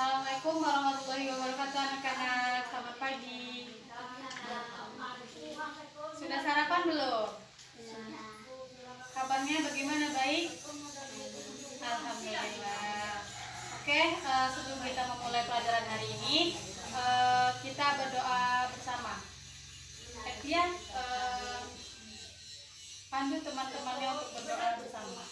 Assalamualaikum warahmatullahi wabarakatuh anak-anak. Selamat pagi. Sudah sarapan belum? Kabarnya bagaimana, baik? Alhamdulillah. Oke, sebelum kita memulai pelajaran hari ini, kita berdoa bersama. Etia, pandu teman-temannya untuk berdoa bersama.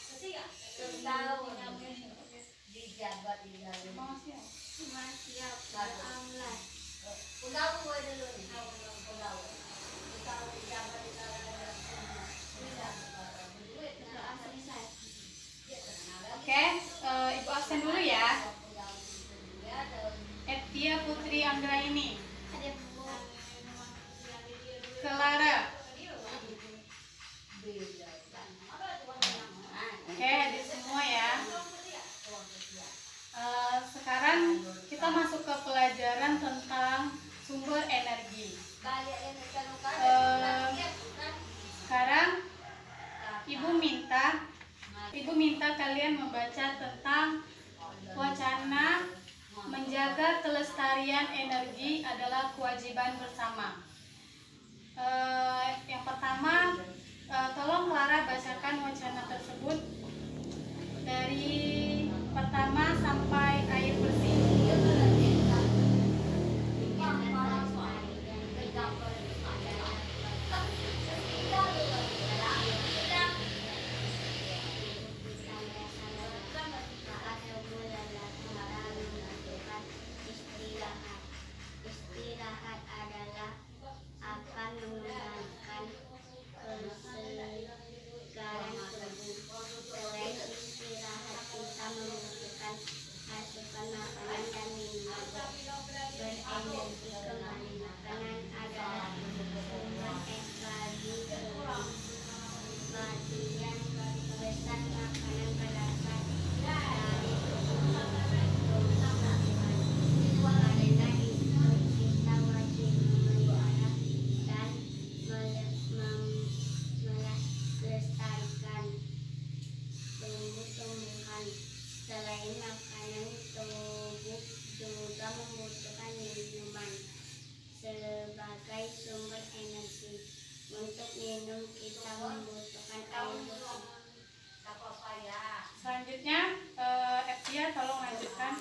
Oke, Ibu absen dulu ya. Etia Putri Anggraini, Clara. Oke, adik semua ya. Sekarang kita masuk ke pelajaran tentang sumber energi. Sekarang Ibu minta kalian membaca tentang wacana menjaga kelestarian energi adalah kewajiban bersama. Yang pertama, tolong Clara bacakan wacana tersebut dari pertama sampai air bersih. Istirahat adalah akan mengembangkan kesegaran tubuh. Selain istirahat, kita membutuhkan asupan makanan dan minuman berenergi kembali. Makanan adalah sumber energi sebagian besar makanan berasal dari tumbuhan. Karena itu kita wajib memelihara dan melestarikan tumbuh-tumbuhan. Selain makanan, tubuh juga membutuhkan minuman sebagai sumber energi. Untuk minum, kita membutuhkan air bersih. Selanjutnya, Etia tolong lanjutkan.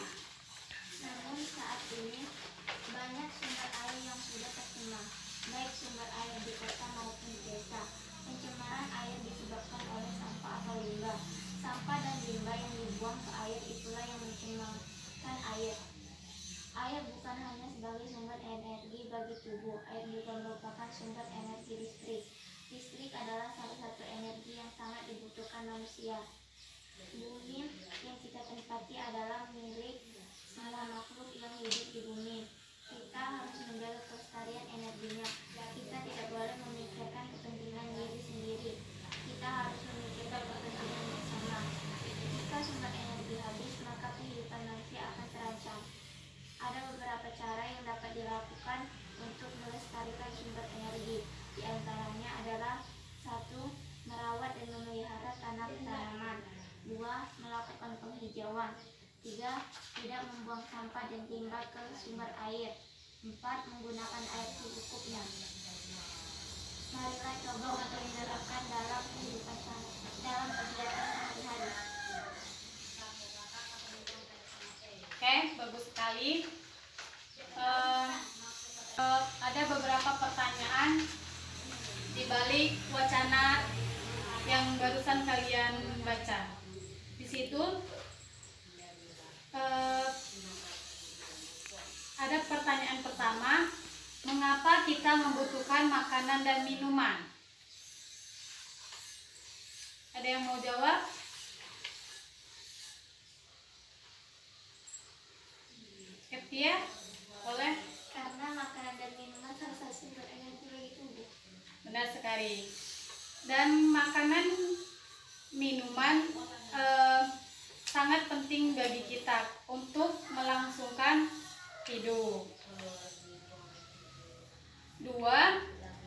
Namun saat ini banyak sumber air yang sudah tercemar, baik sumber air di kota maupun di desa. Pencemaran air disebabkan oleh sampah atau limbah. Sampah dan limbah yang dibuang ke air itulah yang mencemarkan air. Air bukan hanya sebagai sumber energi bagi tubuh, air juga merupakan sumber energi listrik. Listrik adalah salah satu energi yang sangat dibutuhkan manusia. Bumi yang kita tempati adalah milik semua makhluk yang hidup di bumi. Kita harus menjaga kelestarian energinya. Kita tidak boleh memikirkan kepentingan diri sendiri. Kita harus memikirkan kepentingan bersama. Jika sumber energi habis, maka kehidupan manusia akan terancam. Ada beberapa cara yang dapat dilakukan untuk melestarikan sumber energi. Di antaranya adalah 1. Merawat dan memelihara tanaman. 2. Melakukan penghijauan. 3. Tidak membuang sampah dan limbah ke sumber air. 4. Menggunakan air secukupnya. Marilah coba untuk diterapkan dalam kegiatan sehari-hari. Oke, bagus sekali. Ada beberapa pertanyaan di balik wacana yang barusan kalian baca. Di situ ada pertanyaan pertama, mengapa kita membutuhkan makanan dan minuman? Ada yang mau jawab? Etia, boleh? Karena makanan dan minuman salah satu sumber energi bagi tubuh. Benar sekali. Dan makanan, minuman sangat penting bagi kita untuk melangsungkan hidup. 2.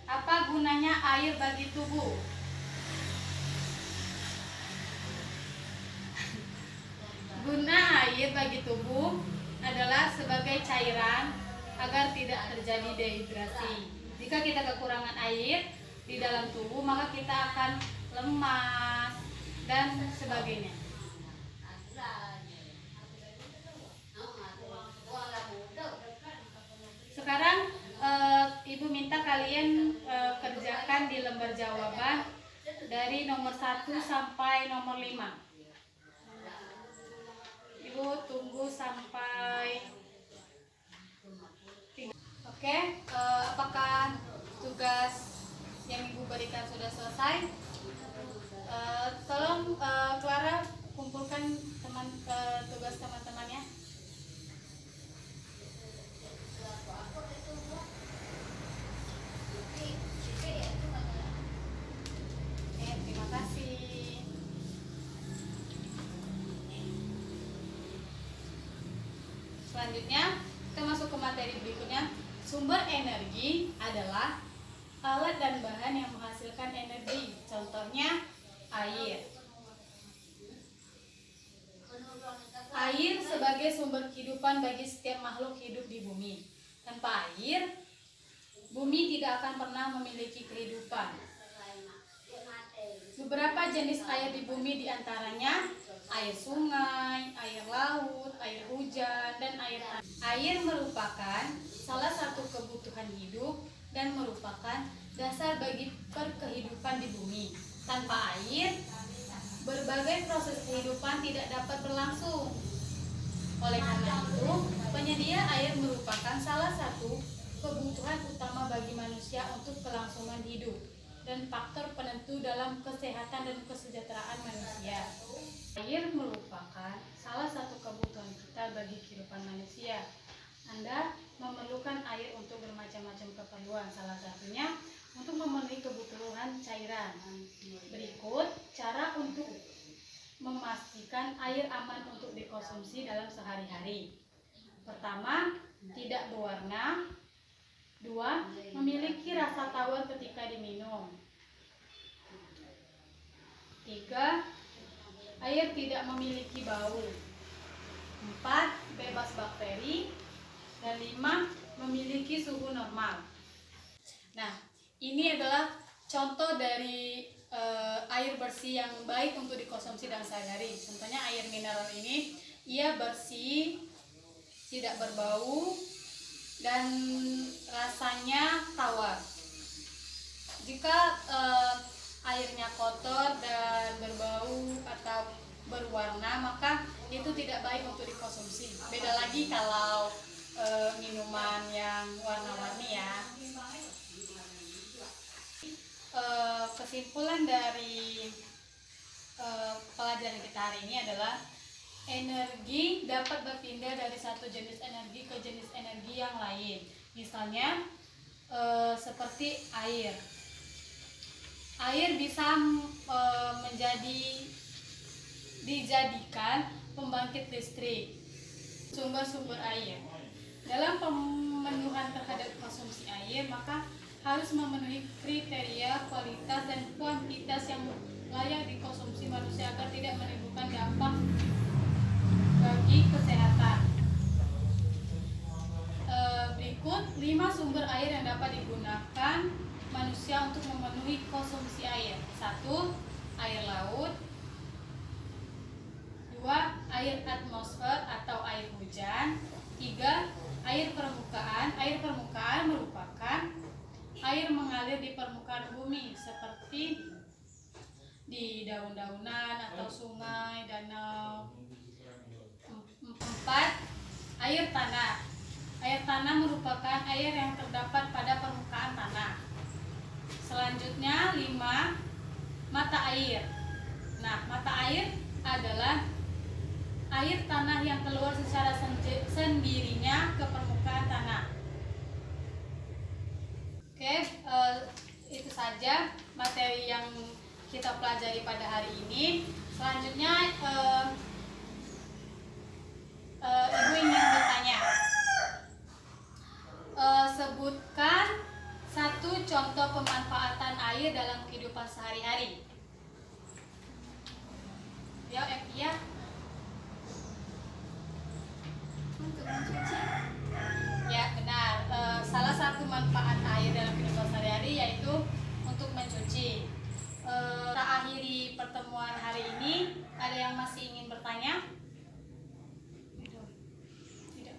Apa gunanya air bagi tubuh? Guna air bagi tubuh adalah cairan agar tidak terjadi dehidrasi. Jika kita kekurangan air di dalam tubuh, maka kita akan lemas dan sebagainya. Sekarang Ibu minta kalian kerjakan di lembar jawaban dari nomor 1 sampai nomor 5. Ibu tunggu sampai 3. Oke, apakah tugas yang Ibu berikan sudah selesai? Tolong Clara kumpulkan tugas teman-temannya. Terima kasih. Selanjutnya kita masuk ke materi berikutnya. Sumber energi adalah alat dan bahan yang menghasilkan energi. Contohnya air. Air sebagai sumber kehidupan bagi setiap makhluk hidup di bumi. Tanpa air, bumi tidak akan pernah memiliki kehidupan. Beberapa jenis air di bumi diantaranya air sungai, air laut, air hujan, dan air tanah. Air merupakan salah satu kebutuhan hidup dan merupakan dasar bagi perkehidupan di bumi. Tanpa air, berbagai proses kehidupan tidak dapat berlangsung. Oleh karena itu, penyedia air merupakan salah satu kebutuhan utama bagi manusia untuk kelangsungan hidup dan faktor penentu dalam kesehatan dan kesejahteraan manusia. Air merupakan salah satu kebutuhan kita bagi kehidupan manusia. Anda memerlukan air untuk bermacam-macam keperluan, salah satunya untuk memenuhi kebutuhan cairan. Berikut cara untuk memastikan air aman untuk dikonsumsi dalam sehari-hari. Pertama, tidak berwarna. 2. Memiliki rasa tawar ketika diminum. 3. Air tidak memiliki bau. 4. Bebas bakteri. Dan 5. Memiliki suhu normal. Nah, ini adalah contoh dari air bersih yang baik untuk dikonsumsi dalam sehari-hari. Contohnya air mineral ini, ia bersih, tidak berbau, dan rasanya tawar. Jika airnya kotor dan berbau atau berwarna, maka itu tidak baik untuk dikonsumsi. Beda lagi kalau minuman yang warna-warni ya. Kesimpulan dari pelajaran kita hari ini adalah energi dapat berpindah dari satu jenis energi ke jenis energi yang lain. Misalnya seperti air. Air bisa dijadikan pembangkit listrik. Sumber-sumber air. Dalam pemenuhan terhadap konsumsi air, maka harus memenuhi kriteria kualitas dan kuantitas yang layak dikonsumsi manusia agar tidak menimbulkan dampak bagi kesehatan. Berikut 5 sumber air yang dapat digunakan manusia untuk memenuhi konsumsi air. 1. Air laut. 2. Air atmosfer atau air hujan. 3. Air permukaan. Air permukaan merupakan air mengalir di permukaan bumi seperti di daun-daunan atau sungai, danau. 4. Air tanah. Air tanah merupakan air yang terdapat pada permukaan tanah. Selanjutnya 5. Mata air. Nah, mata air adalah air tanah yang keluar secara sendirinya ke permukaan tanah. Oke, itu saja materi yang kita pelajari pada hari ini. Selanjutnya Ibu ingin bertanya, sebutkan satu contoh pemanfaatan air dalam kehidupan sehari-hari. Ya, Untuk mencuci suci. Kita akhiri pertemuan hari ini. Ada yang masih ingin bertanya? Tidak.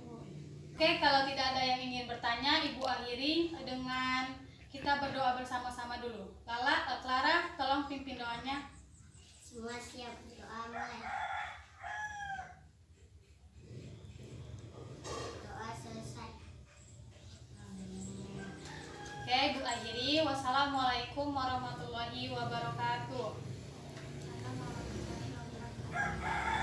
Oke, kalau tidak ada yang ingin bertanya, Ibu akhiri dengan kita berdoa bersama-sama dulu. Clara, tolong pimpin doanya. Semua siap doa mulai. Doa selesai. Oke, Ibu akhiri. Wassalamualaikum warahmatullahi wabarakatuh. Salam warahmatullahi wabarakatuh.